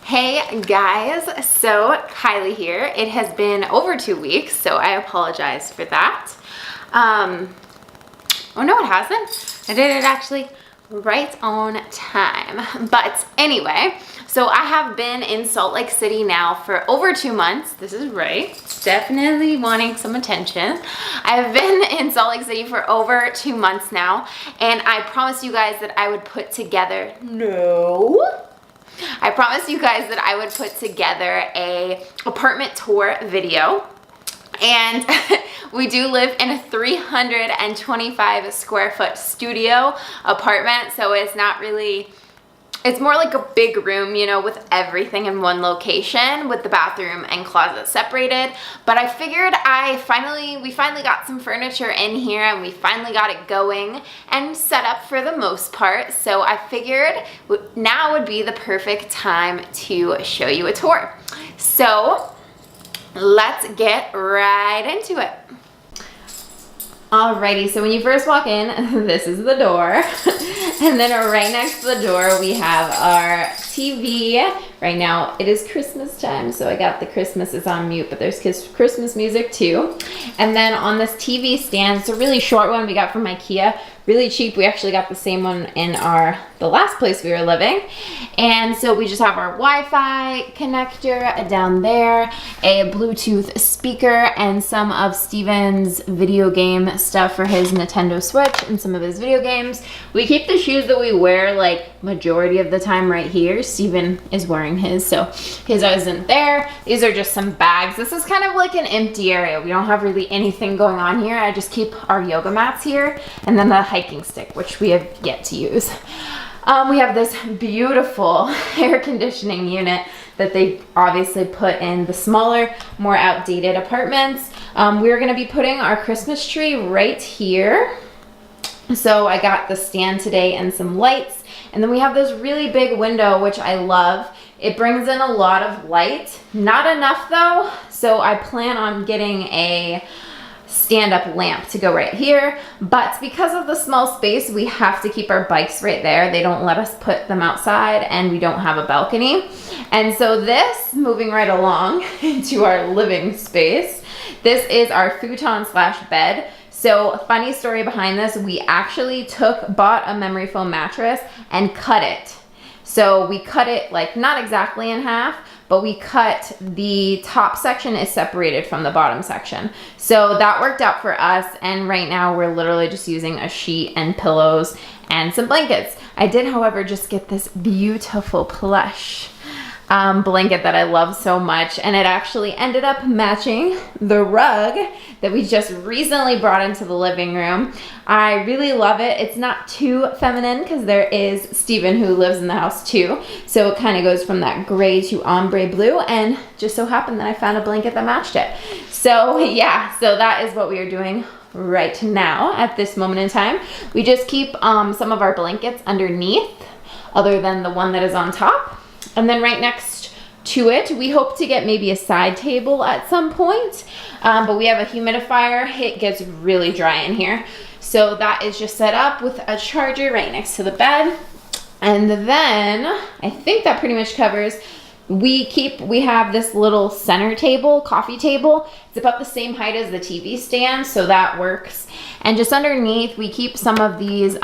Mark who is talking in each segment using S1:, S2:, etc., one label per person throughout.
S1: Hey guys, so Kylie here. It has been over 2 weeks, so I apologize for that. Oh no, it hasn't. I did it actually right on time. But anyway, so I have been in Salt Lake City now for over 2 months. This is right, definitely wanting some attention. I've been in Salt Lake City for over 2 months now, and I promised you guys that I would put together, I promised you guys that I would put together a apartment tour video. And we do live in a 325 square foot studio apartment, so it's not really, it's more like a big room, you know, with everything in one location, with the bathroom and closet separated. But I figured we finally got some furniture in here, and we finally got it going and set up for the most part. So I figured now would be the perfect time to show you a tour. So let's get right into it. Alrighty, so when you first walk in, this is the door. And then right next to the door, we have our TV. Right now, it is Christmas time, so I got the Christmas is on mute, but there's Christmas music too. And then on this TV stand, it's a really short one we got from IKEA. Really cheap. We actually got the same one in the last place we were living. And so we just have our Wi-Fi connector down there, a Bluetooth speaker, and some of Steven's video game stuff for his Nintendo Switch and some of his video games. We keep the shoes that we wear like majority of the time right here. Steven is wearing his, so his isn't there. These are just some bags. This is kind of like an empty area. We don't have really anything going on here. I just keep our yoga mats here, and then the hiking stick, which we have yet to use. We have this beautiful air conditioning unit that they obviously put in the smaller, more outdated apartments. We're gonna be putting our Christmas tree right here. So I got the stand today and some lights. And then we have this really big window, which I love. It brings in a lot of light. Not enough though, so I plan on getting a stand-up lamp to go right here, but because of the small space, we have to keep our bikes right there. They don't let us put them outside, and we don't have a balcony. And so this, moving right along into our living space, this is our futon / bed. So funny story behind this, we actually bought a memory foam mattress and cut it. So we cut it like not exactly in half, but we cut the top section is separated from the bottom section. So that worked out for us, and right now we're literally just using a sheet and pillows and some blankets. I did, however, just get this beautiful plush blanket that I love so much, and it actually ended up matching the rug that we just recently brought into the living room. I really love it. It's not too feminine because there is Steven who lives in the house too, so it kind of goes from that gray to ombre blue, and just so happened that I found a blanket that matched it. So yeah, so that is what we are doing right now at this moment in time. We just keep some of our blankets underneath, other than the one that is on top. And then right next to it, we hope to get maybe a side table at some point, but we have a humidifier. It gets really dry in here. So that is just set up with a charger right next to the bed. And then I think that pretty much covers. We have this little center table, coffee table. It's about the same height as the TV stand, so that works. And just underneath, we keep some of these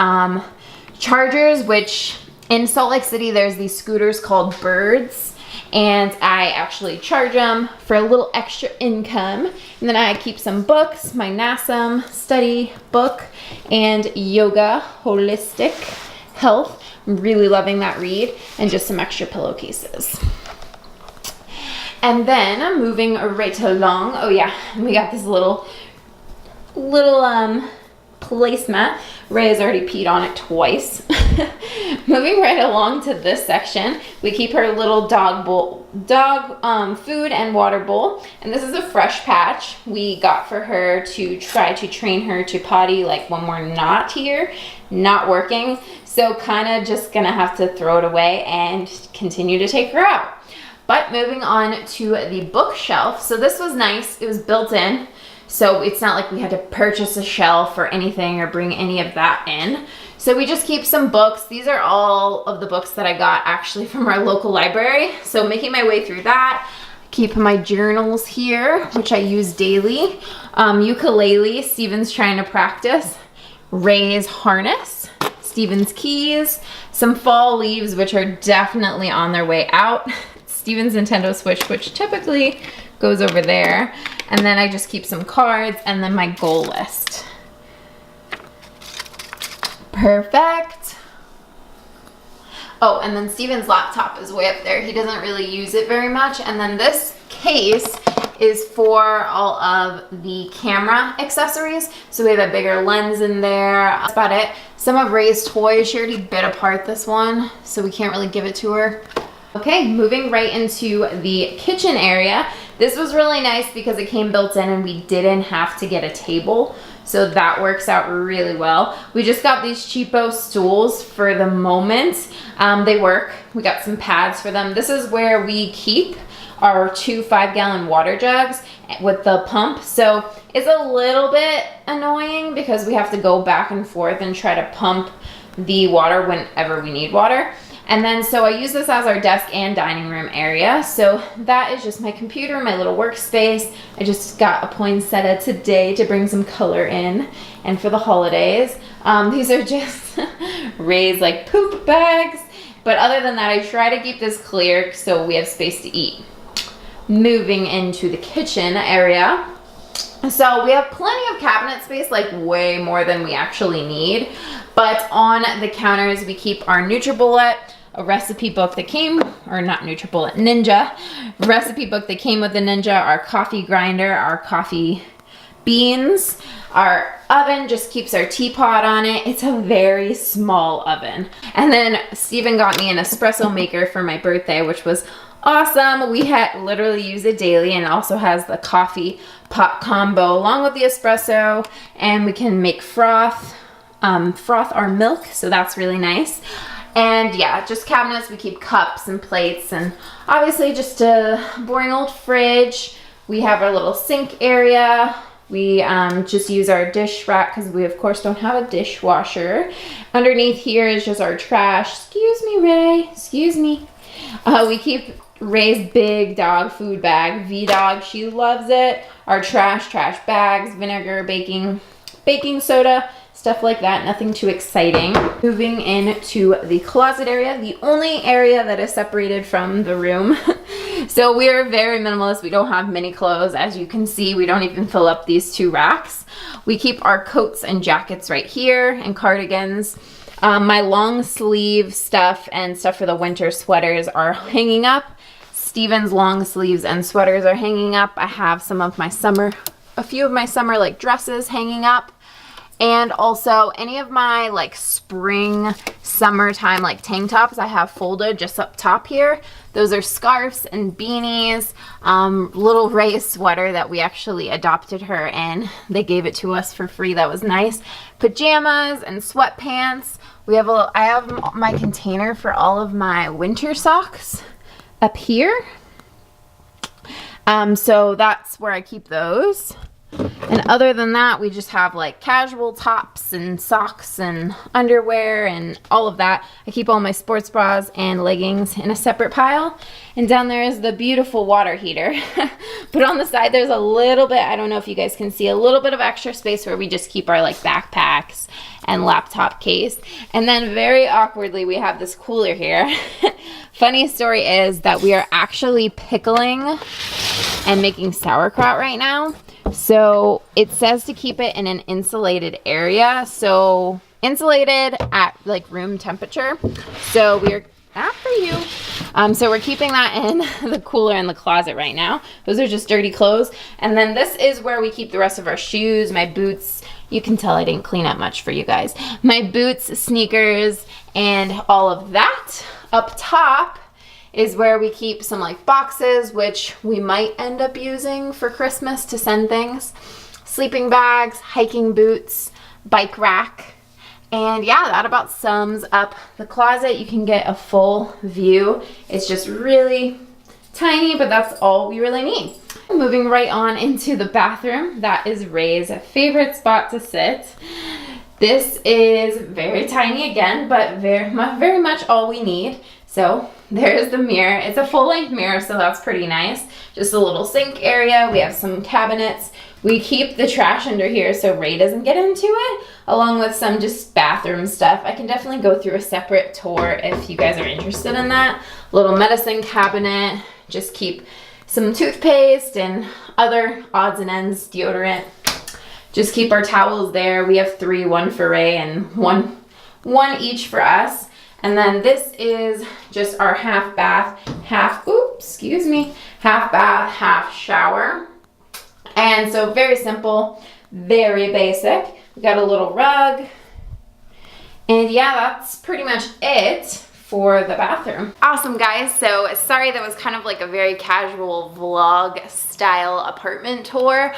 S1: chargers, which in Salt Lake City, there's these scooters called Birds, and I actually charge them for a little extra income. And then I keep some books, my NASM study book, and yoga, holistic health. I'm really loving that read, and just some extra pillowcases. And then moving right along, oh yeah, we got this little placemat. Ray has already peed on it twice. Moving right along to this section, we keep her little dog food and water bowl. And this is a Fresh Patch we got for her to try to train her to potty, like when we're not here, not working. So kind of just gonna have to throw it away and continue to take her out. But moving on to the bookshelf. So this was nice, it was built in. So it's not like we had to purchase a shelf or anything or bring any of that in. So we just keep some books. These are all of the books that I got actually from our local library. So making my way through that. Keep my journals here, which I use daily. Ukulele, Steven's trying to practice. Ray's harness, Steven's keys, some fall leaves, which are definitely on their way out. Steven's Nintendo Switch, which typically goes over there. And then I just keep some cards and then my goal list. Perfect. Oh, and then Steven's laptop is way up there. He doesn't really use it very much. And then this case is for all of the camera accessories. So we have a bigger lens in there. That's about it. Some of Ray's toys. She already bit apart this one, so we can't really give it to her. Okay, moving right into the kitchen area. This was really nice because it came built in and we didn't have to get a table. So that works out really well. We just got these cheapo stools for the moment. They work. We got some pads for them. This is where we keep our 2 5-gallon water jugs with the pump. So it's a little bit annoying because we have to go back and forth and try to pump the water whenever we need water. And then so I use this as our desk and dining room area. So that is just my computer, my little workspace. I just got a poinsettia today to bring some color in and for the holidays. These are just Ray's like poop bags. But other than that, I try to keep this clear so we have space to eat. Moving into the kitchen area. So we have plenty of cabinet space, like way more than we actually need. But on the counters, we keep our NutriBullet, a recipe book that came, or not NutriBullet, Ninja, recipe book that came with the Ninja, our coffee grinder, our coffee beans. Our oven just keeps our teapot on it. It's a very small oven. And then Steven got me an espresso maker for my birthday, which was awesome. We had literally use it daily, and it also has the coffee pot combo along with the espresso, and we can make froth our milk, so that's really nice. And yeah, just cabinets. We keep cups and plates, and obviously just a boring old fridge. We have our little sink area. We just use our dish rack because we of course don't have a dishwasher. Underneath here is just our trash. Excuse me, Ray, excuse me. We keep Ray's big dog food bag, V-Dog, she loves it. Our trash bags, vinegar, baking soda, stuff like that, nothing too exciting. Moving into the closet area, the only area that is separated from the room. So we are very minimalist. We don't have many clothes. As you can see, we don't even fill up these 2 racks. We keep our coats and jackets right here and cardigans. My long sleeve stuff and stuff for the winter sweaters are hanging up. Steven's long sleeves and sweaters are hanging up. I have some of my summer, a few of my summer like dresses hanging up. And also any of my like spring, summertime like tank tops I have folded just up top here. Those are scarves and beanies. Little Ray sweater that we actually adopted her in. They gave it to us for free. That was nice. Pajamas and sweatpants. I have my container for all of my winter socks up here. So that's where I keep those. And other than that, we just have like casual tops and socks and underwear and all of that. I keep all my sports bras and leggings in a separate pile. And down there is the beautiful water heater. But on the side, there's a little bit, I don't know if you guys can see, a little bit of extra space where we just keep our like backpacks and laptop case. And then very awkwardly, we have this cooler here. Funny story is that we are actually pickling and making sauerkraut right now. So it says to keep it in an insulated area. So insulated at like room temperature. So we're after you. So we're keeping that in the cooler in the closet right now. Those are just dirty clothes. And then this is where we keep the rest of our shoes, my boots. You can tell I didn't clean up much for you guys. My boots, sneakers, and all of that. Up top is where we keep some like boxes, which we might end up using for Christmas to send things. Sleeping bags, hiking boots, bike rack. And yeah, that about sums up the closet. You can get a full view. It's just really tiny, but that's all we really need. Moving right on into the bathroom. That is Ray's favorite spot to sit. This is very tiny again, but very much all we need. So there's the mirror. It's a full-length mirror, so that's pretty nice. Just a little sink area. We have some cabinets. We keep the trash under here so Ray doesn't get into it, along with some just bathroom stuff. I can definitely go through a separate tour if you guys are interested in that. Little medicine cabinet. Just keep some toothpaste and other odds and ends, deodorant. Just keep our towels there. We have 3, 1 for Ray and one each for us. And then this is just our half bath, half bath, half shower. And so very simple, very basic. We got a little rug. And yeah, that's pretty much it for the bathroom. Awesome, guys. So sorry that was kind of like a very casual vlog style apartment tour,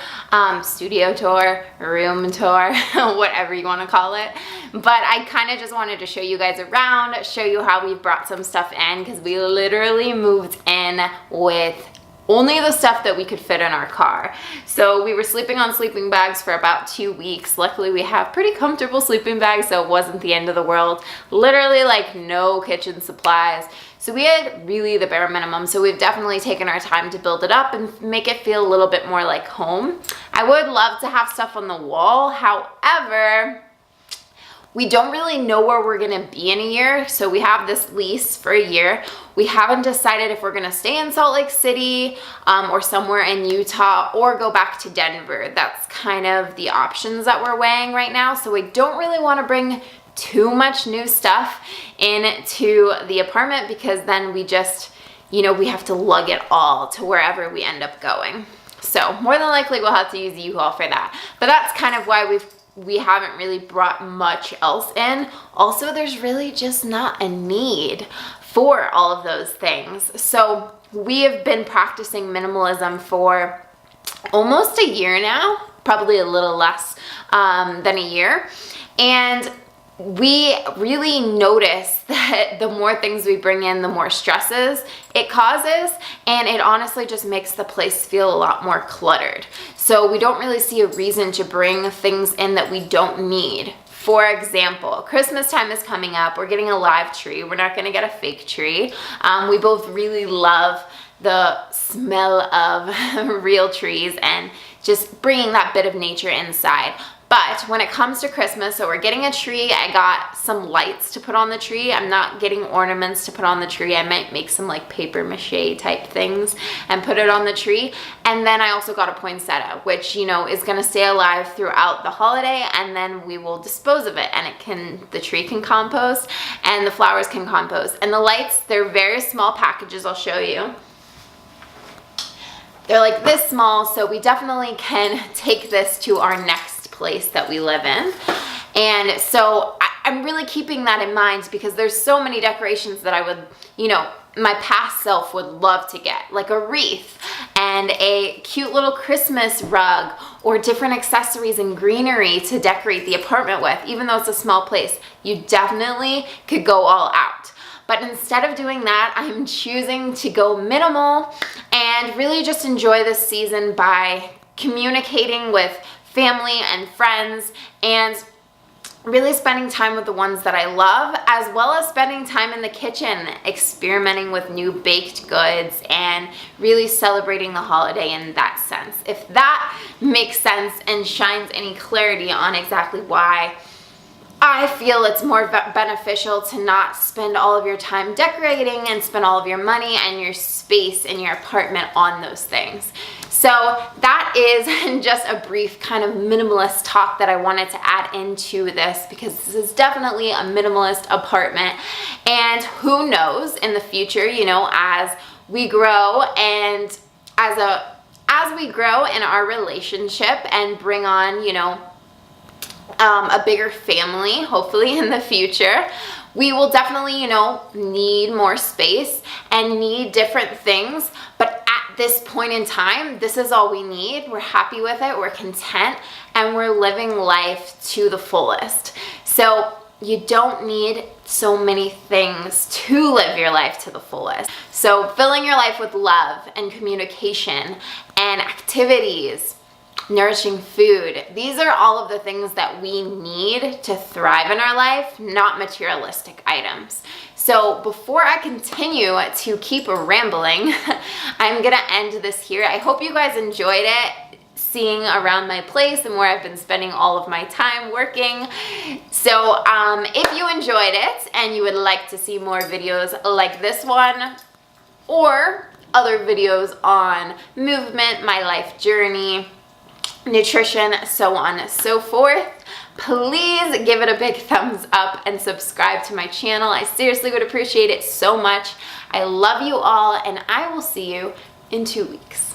S1: studio tour, room tour, whatever you want to call it. But I kind of just wanted to show you guys around, show you how we've brought some stuff in, because we literally moved in with only the stuff that we could fit in our car. So we were sleeping on sleeping bags for about 2 weeks. Luckily we have pretty comfortable sleeping bags, so it wasn't the end of the world. Literally like no kitchen supplies. So we had really the bare minimum. So we've definitely taken our time to build it up and make it feel a little bit more like home. I would love to have stuff on the wall. However, we don't really know where we're gonna be in a year, so we have this lease for a year. We haven't decided if we're gonna stay in Salt Lake City or somewhere in Utah or go back to Denver. That's kind of the options that we're weighing right now, so we don't really wanna bring too much new stuff into the apartment, because then we just, you know, we have to lug it all to wherever we end up going. So more than likely we'll have to use the U-Haul for that. But that's kind of why we haven't really brought much else in. Also, there's really just not a need for all of those things. So we have been practicing minimalism for almost a year now, probably a little less than a year. And we really notice that the more things we bring in, the more stresses it causes, and it honestly just makes the place feel a lot more cluttered. So we don't really see a reason to bring things in that we don't need. For example, Christmas time is coming up. We're getting a live tree. We're not gonna get a fake tree. We both really love the smell of real trees and just bringing that bit of nature inside. But when it comes to Christmas, so we're getting a tree. I got some lights to put on the tree. I'm not getting ornaments to put on the tree. I might make some like paper mache type things and put it on the tree. And then I also got a poinsettia, which, you know, is gonna stay alive throughout the holiday, and then we will dispose of it, and the tree can compost and the flowers can compost. And the lights, they're very small packages. I'll show you. They're like this small, so we definitely can take this to our next place that we live in. And so I'm really keeping that in mind, because there's so many decorations that I would, you know, my past self would love to get, like a wreath and a cute little Christmas rug, or different accessories and greenery to decorate the apartment with. Even though it's a small place, you definitely could go all out. But instead of doing that, I'm choosing to go minimal and really just enjoy this season by communicating with family and friends, and really spending time with the ones that I love, as well as spending time in the kitchen, experimenting with new baked goods and really celebrating the holiday in that sense. If that makes sense and shines any clarity on exactly why I feel it's more beneficial to not spend all of your time decorating and spend all of your money and your space in your apartment on those things. So that is just a brief kind of minimalist talk that I wanted to add into this, because this is definitely a minimalist apartment. And who knows, in the future, you know, as we grow and as we grow in our relationship and bring on, you know, a bigger family, hopefully in the future, we will definitely, you know, need more space and need different things. But at this point in time, this is all we need. We're happy with it, we're content, and we're living life to the fullest. So you don't need so many things to live your life to the fullest. So filling your life with love and communication and activities nourishing food. These are all of the things that we need to thrive in our life, not materialistic items. So before I continue to keep rambling, I'm gonna end this here. I hope you guys enjoyed it, seeing around my place and where I've been spending all of my time working. So if you enjoyed it and you would like to see more videos like this one, or other videos on movement, my life journey, nutrition, so on and so forth, please give it a big thumbs up and subscribe to my channel. I seriously would appreciate it so much. I love you all, and I will see you in 2 weeks.